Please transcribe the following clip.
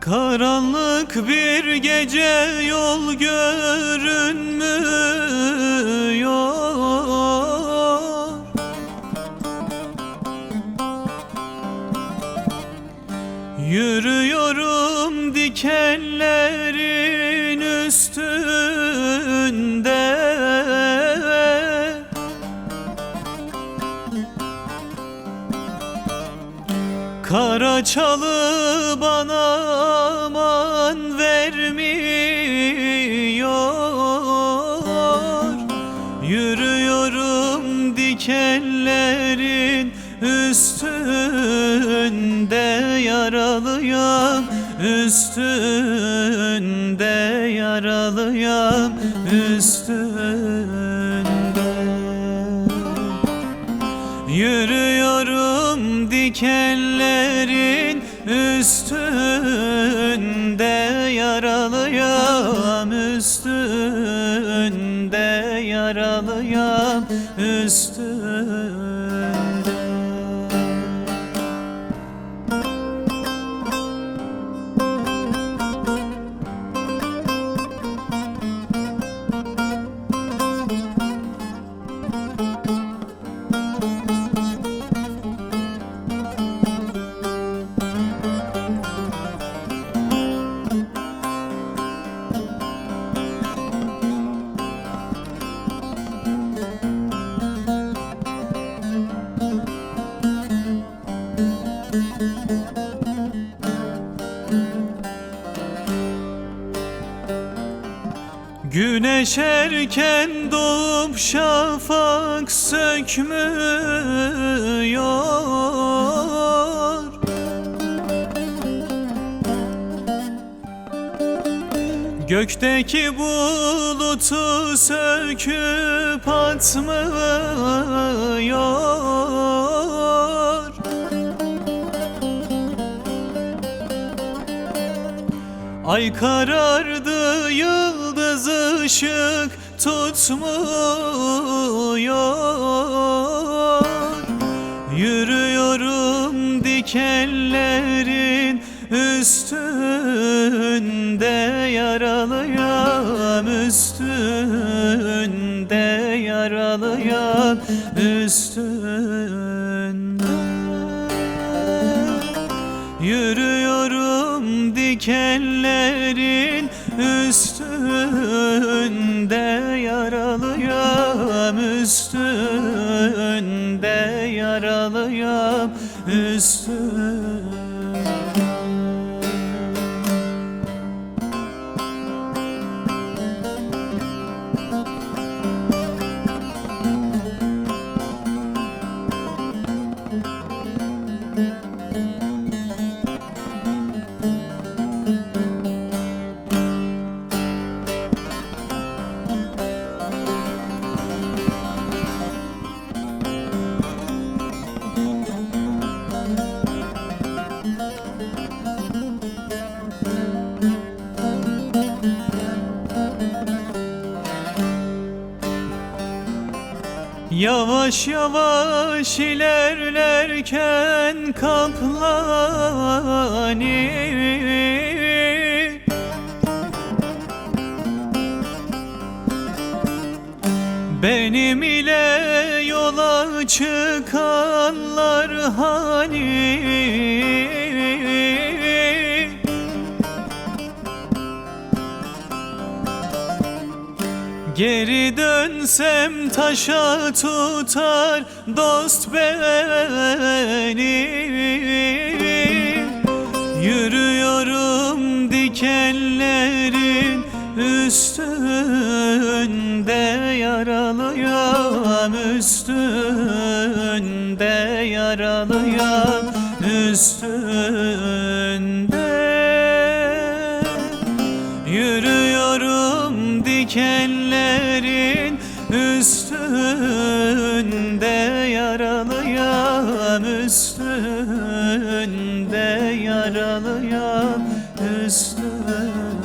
Karanlık bir gece, yol görünmüyor. Yürüyorum dikenlerin üstünde. Kara çalı bana aman vermiyor. Yürüyorum dikenlerin üstünde, yaralıyam üstünde, yaralıyam üstünde. Yürüyorum dikenlerin üstünde, yaralıyam üstünde, yaralıyam üstünde. Güneş erken doğup şafak sökmüyor. Gökteki bulutu söküp atmıyor. Ay karardı, yıldız ışık tutmuyor. Yürüyorum dikenlerin üstünde, yaralıyam üstünde, yaralıyam üstünde. Yürüyorum dikenlerin üstünde, yaralıyam üstünde, yaralıyam üstünde. Yavaş yavaş ilerlerken kaplani, benim ile yola çıkanlar hani? Geri dönsem taşa tutar dost beni. Yürüyorum dikenlerin üstünde yaralıyam, üstünde yaralıyam, üstünde. Yürüyorum dikenlerin üstünde yaralıyam, üstünde yaralıyam, üstünde.